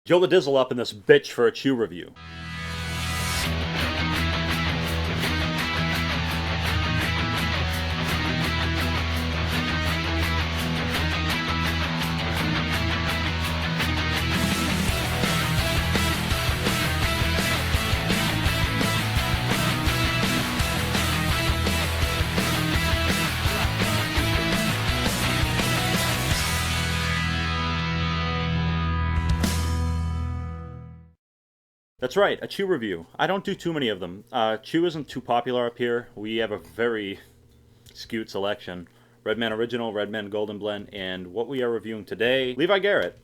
Joe the Dizzle up in this bitch for a chew review. That's right, a chew review. I don't do too many of them. Chew isn't too popular up here. We have a very skewed selection. Redman Original, Redman Golden Blend, and what we are reviewing today, Levi Garrett.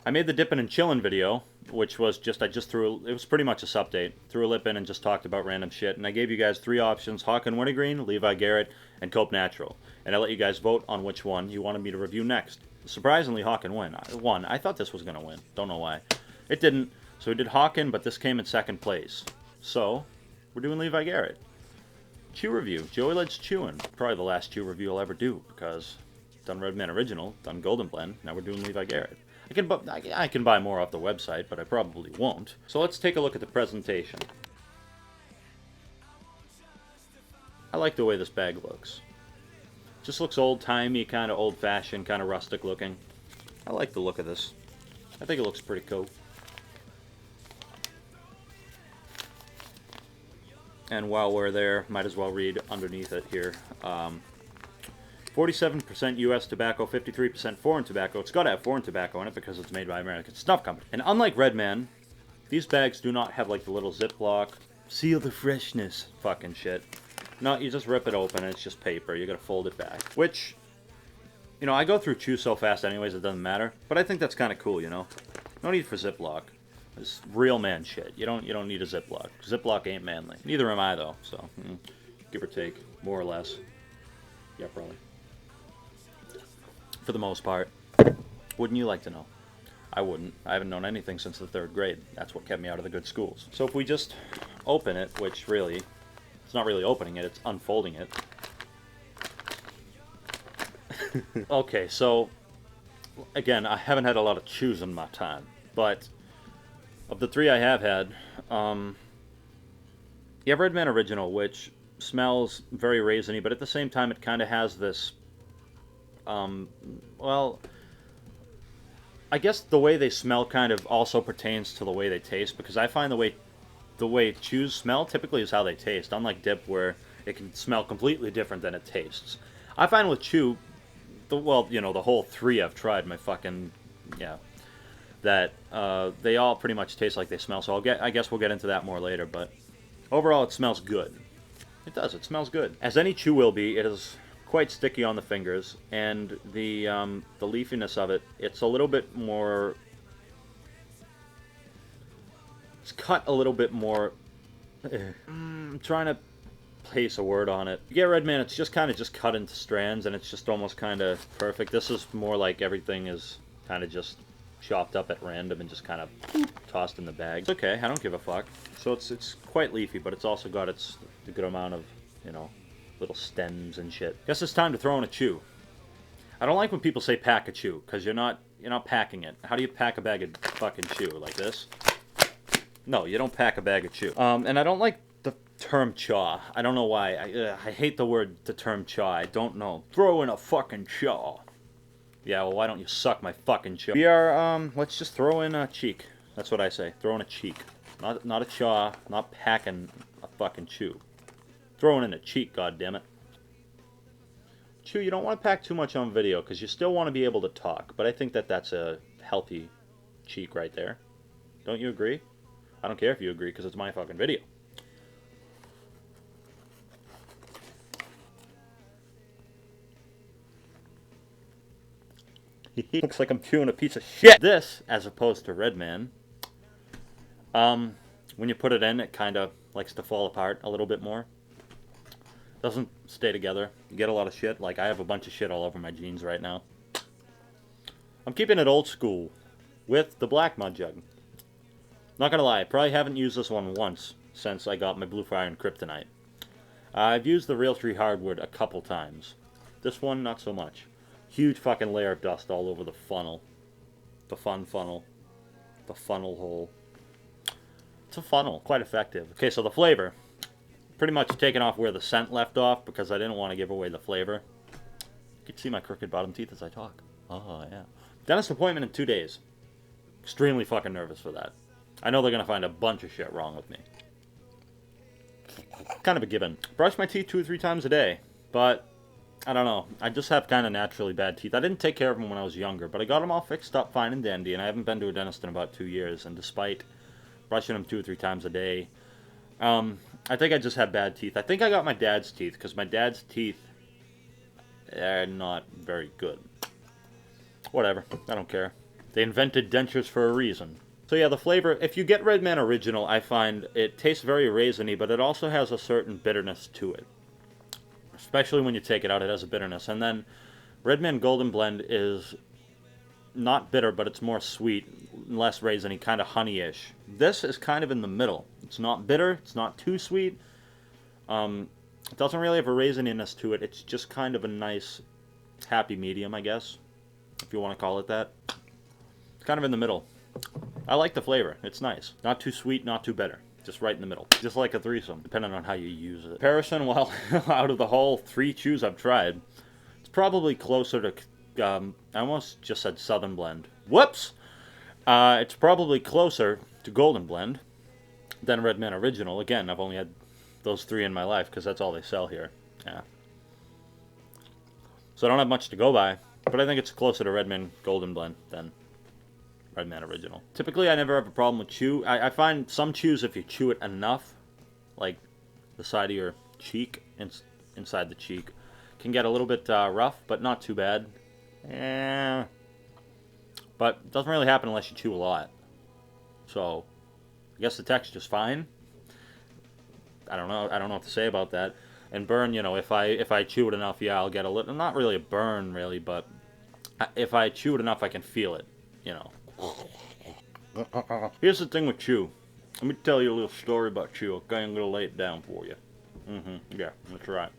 I made the dippin' and chillin' video, which was it was pretty much a update. Threw a lip in and just talked about random shit, and I gave you guys 3 options, Hawken Wintergreen, Levi Garrett, and Cope Natural. And I let you guys vote on which one you wanted me to review next. Surprisingly, Hawken won. I thought this was going to win. Don't know why. It didn't. So we did Hawken, but this came in 2nd place. So, we're doing Levi Garrett. Chew review. Joey likes chewing. Probably the last chew review I'll ever do, because done Redman Original, done Golden Blend, now we're doing Levi Garrett. I can buy more off the website, but I probably won't. So let's take a look at the presentation. I like the way this bag looks. Just looks old-timey, kind of old-fashioned, kind of rustic looking. I like the look of this. I think it looks pretty cool. And while we're there, might as well read underneath it here. 47% U.S. tobacco, 53% foreign tobacco. It's got to have foreign tobacco in it because it's made by American Snuff Company. And unlike Redman, these bags do not have like the little Ziploc, seal the freshness fucking shit. No, you just rip it open and it's just paper. You gotta fold it back. Which, you know, I go through chew so fast anyways, it doesn't matter. But I think that's kind of cool, you know? No need for Ziploc. It's real man shit. You don't need a Ziploc. Ziploc ain't manly. Neither am I though, so give or take, more or less. Yeah, probably. For the most part. Wouldn't you like to know? I wouldn't. I haven't known anything since the 3rd grade. That's what kept me out of the good schools. So if we just open it, which really, it's not really opening it, it's unfolding it. Okay, so again, I haven't had a lot of chews in my time, but of the 3 I have had, you have Redman Original, which smells very raisiny, but at the same time it kind of has this, well, I guess the way they smell kind of also pertains to the way they taste, because I find the way chews smell typically is how they taste, unlike dip where it can smell completely different than it tastes. I find with chew, well, you know, the whole 3 I've tried, that they all pretty much taste like they smell, so I guess we'll get into that more later, but overall it smells good. It does, it smells good. As any chew will be, it is quite sticky on the fingers, and the leafiness of it, it's a little bit more, it's cut a little bit more, I'm trying to place a word on it. You get Redman, it's just kind of just cut into strands, and it's just almost kind of perfect. This is more like everything is kind of just chopped up at random and just kind of tossed in the bag. It's okay, I don't give a fuck. So it's quite leafy, but it's also got a good amount of, you know, little stems and shit. Guess it's time to throw in a chew. I don't like when people say pack a chew, because you're not packing it. How do you pack a bag of fucking chew? Like this? No, you don't pack a bag of chew. And I don't like the term chaw. I don't know why. I hate the term chaw. I don't know. Throw in a fucking chaw. Yeah, well, why don't you suck my fucking chaw? We are, let's just throw in a cheek. That's what I say. Throw in a cheek. Not a chaw. Not packing a fucking chew. Throwing in a cheek, goddammit. Chew, you don't want to pack too much on video, because you still want to be able to talk. But I think that's a healthy cheek right there. Don't you agree? I don't care if you agree, because it's my fucking video. He looks like I'm chewing a piece of shit. This, as opposed to Redman, when you put it in, it kind of likes to fall apart a little bit more. Doesn't stay together. You get a lot of shit. Like, I have a bunch of shit all over my jeans right now. I'm keeping it old school with the black mud jug. Not gonna lie, I probably haven't used this one once since I got my Blue Fire and Kryptonite. I've used the Realtree Hardwood a couple times. This one, not so much. Huge fucking layer of dust all over the funnel. The fun funnel. the funnel hole. It's a funnel, quite effective. Okay, so the flavor. Pretty much taken off where the scent left off because I didn't want to give away the flavor. You can see my crooked bottom teeth as I talk. Oh, yeah. Dentist appointment in 2 days. Extremely fucking nervous for that. I know they're going to find a bunch of shit wrong with me. Kind of a given. Brush my teeth 2 or 3 times a day, but I don't know. I just have kind of naturally bad teeth. I didn't take care of them when I was younger, but I got them all fixed up fine and dandy, and I haven't been to a dentist in about 2 years, and despite brushing them 2 or 3 times a day, I think I just have bad teeth. I think I got my dad's teeth, because my dad's teeth are not very good. Whatever. I don't care. They invented dentures for a reason. So yeah, the flavor, if you get Red Man Original, I find it tastes very raisiny, but it also has a certain bitterness to it. Especially when you take it out, it has a bitterness. And then Red Man Golden Blend is not bitter, but it's more sweet, less raisiny, kind of honey-ish. This is kind of in the middle. It's not bitter, it's not too sweet. It doesn't really have a raisininess to it. It's just kind of a nice, happy medium, I guess, if you want to call it that. It's kind of in the middle. I like the flavor. It's nice. Not too sweet, not too bitter. Just right in the middle. Just like a threesome, depending on how you use it. Comparison, well, out of the whole 3 chews I've tried, it's probably closer to, I almost just said Southern Blend. Whoops! It's probably closer to Golden Blend than Red Man Original. Again, I've only had those 3 in my life, because that's all they sell here. Yeah. So I don't have much to go by, but I think it's closer to Red Man Golden Blend than Red Man Original. Typically, I never have a problem with chew. I find some chews, if you chew it enough, like the side of your cheek, inside the cheek, can get a little bit rough, but not too bad. But it doesn't really happen unless you chew a lot. So, I guess the texture's fine. I don't know what to say about that. And burn, you know, if I chew it enough, yeah, I'll get a little, not really a burn, really, but if I chew it enough, I can feel it, you know. Here's the thing with chew. Let me tell you a little story about chew. Okay, I'm gonna lay it down for you. Yeah, that's right.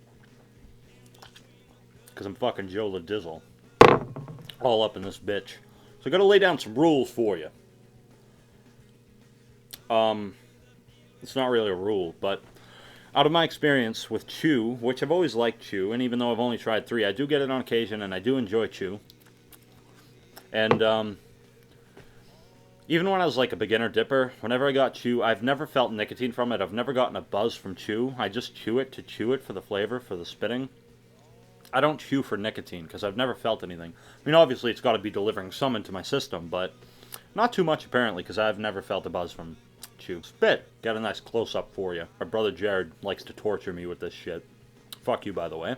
Because I'm fucking Joe the Dizzle. All up in this bitch. So I gotta lay down some rules for you. It's not really a rule, but out of my experience with chew, which I've always liked chew, and even though I've only tried 3, I do get it on occasion, and I do enjoy chew. And, even when I was like a beginner dipper, whenever I got chew, I've never felt nicotine from it. I've never gotten a buzz from chew. I just chew it to chew it for the flavor, for the spitting. I don't chew for nicotine, because I've never felt anything. I mean, obviously, it's got to be delivering some into my system, but not too much, apparently, because I've never felt a buzz from chew. Spit. Got a nice close-up for you. My brother Jared likes to torture me with this shit. Fuck you, by the way.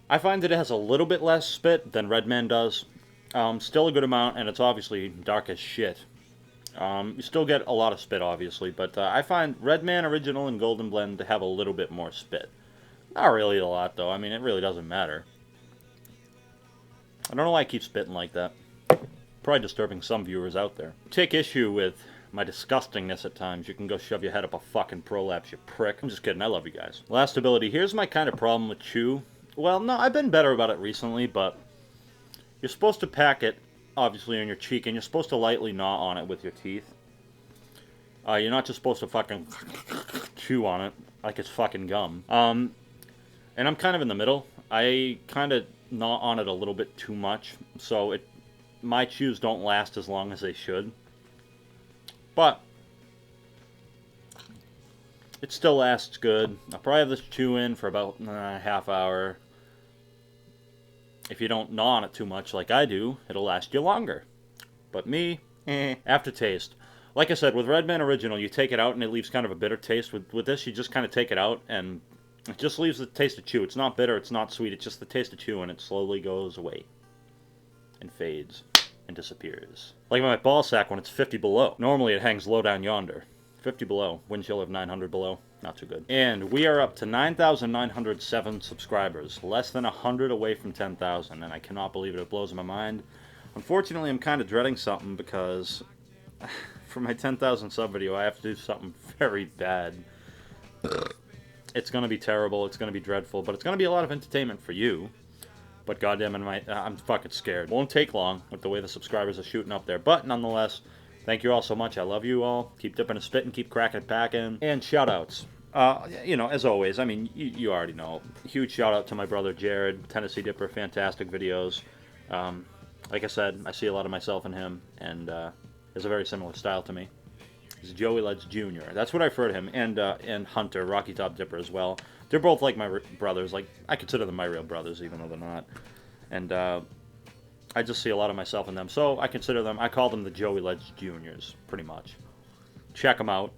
I find that it has a little bit less spit than Red Man does. Still a good amount, and it's obviously dark as shit. You still get a lot of spit, obviously, but I find Red Man Original and Golden Blend to have a little bit more spit. Not really a lot, though. I mean, it really doesn't matter. I don't know why I keep spitting like that. Probably disturbing some viewers out there. Take issue with my disgustingness at times. You can go shove your head up a fucking prolapse, you prick. I'm just kidding. I love you guys. Last ability. Here's my kind of problem with chew. Well, no, I've been better about it recently, but you're supposed to pack it, obviously, on your cheek, and you're supposed to lightly gnaw on it with your teeth. You're not just supposed to fucking chew on it like it's fucking gum. And I'm kind of in the middle. I kind of gnaw on it a little bit too much, so my chews don't last as long as they should. But it still lasts good. I'll probably have this chew in for about a half hour. If you don't gnaw on it too much like I do, it'll last you longer. But me, aftertaste. Like I said, with Red Man Original, you take it out and it leaves kind of a bitter taste. With this, you just kind of take it out and it just leaves the taste of chew. It's not bitter, it's not sweet, it's just the taste of chew, and it slowly goes away. And fades. And disappears. Like my ball sack when it's 50 below. Normally it hangs low down yonder. 50 below. Wind chill of 900 below. Not too good. And we are up to 9,907 subscribers. Less than 100 away from 10,000. And I cannot believe it. It blows my mind. Unfortunately, I'm kind of dreading something because for my 10,000 sub video, I have to do something very bad. It's going to be terrible. It's going to be dreadful. But it's going to be a lot of entertainment for you. But goddamn it, I'm fucking scared. Won't take long with the way the subscribers are shooting up there. But nonetheless, thank you all so much. I love you all. Keep dipping and spitting, keep cracking and packing. And shout-outs. As always, I mean, you already know. Huge shout-out to my brother Jared, Tennessee Dipper, fantastic videos. Like I said, I see a lot of myself in him, and has a very similar style to me. He's Joey Leds Jr. That's what I refer to him, and Hunter, Rocky Top Dipper as well. They're both like my brothers. Like, I consider them my real brothers, even though they're not. And I just see a lot of myself in them, so I call them the Joey Leds Juniors, pretty much. Check them out.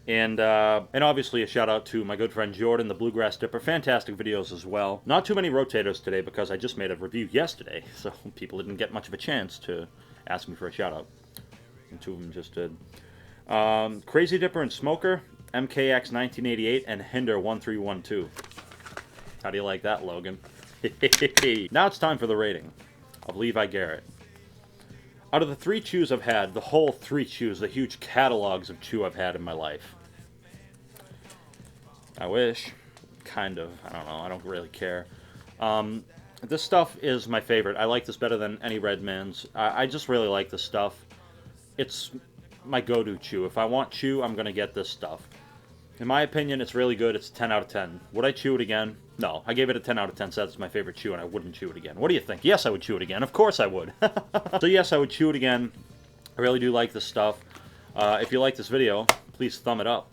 And obviously a shout out to my good friend Jordan, the Bluegrass Dipper. Fantastic videos as well. Not too many rotators today because I just made a review yesterday, so people didn't get much of a chance to ask me for a shout out. And two of them just did. Crazy Dipper and Smoker, MKX 1988, and Hinder 1312. How do you like that, Logan? Now it's time for the rating of Levi Garrett. Out of the 3 chews I've had, the whole 3 chews, the huge catalogs of chew I've had in my life. I wish. Kind of. I don't know. I don't really care. This stuff is my favorite. I like this better than any Redman's. I just really like this stuff. It's my go-to chew. If I want chew, I'm going to get this stuff. In my opinion, it's really good. It's 10 out of 10. Would I chew it again? No. I gave it a 10 out of 10, so that's my favorite chew, and I wouldn't chew it again. What do you think? Yes, I would chew it again. Of course I would. So yes, I would chew it again. I really do like this stuff. If you like this video, please thumb it up.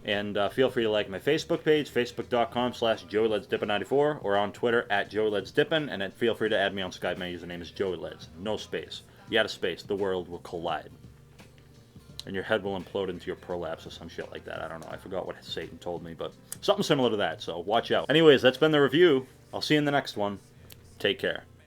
And feel free to like my Facebook page, facebook.com/JoeyLedsDippin94, or on Twitter @JoeyLedsDippin, and then feel free to add me on Skype. My username is JoeyLeds. No space. You add a space, the world will collide. And your head will implode into your prolapse or some shit like that. I don't know. I forgot what Satan told me, but something similar to that, so watch out. Anyways, that's been the review. I'll see you in the next one. Take care.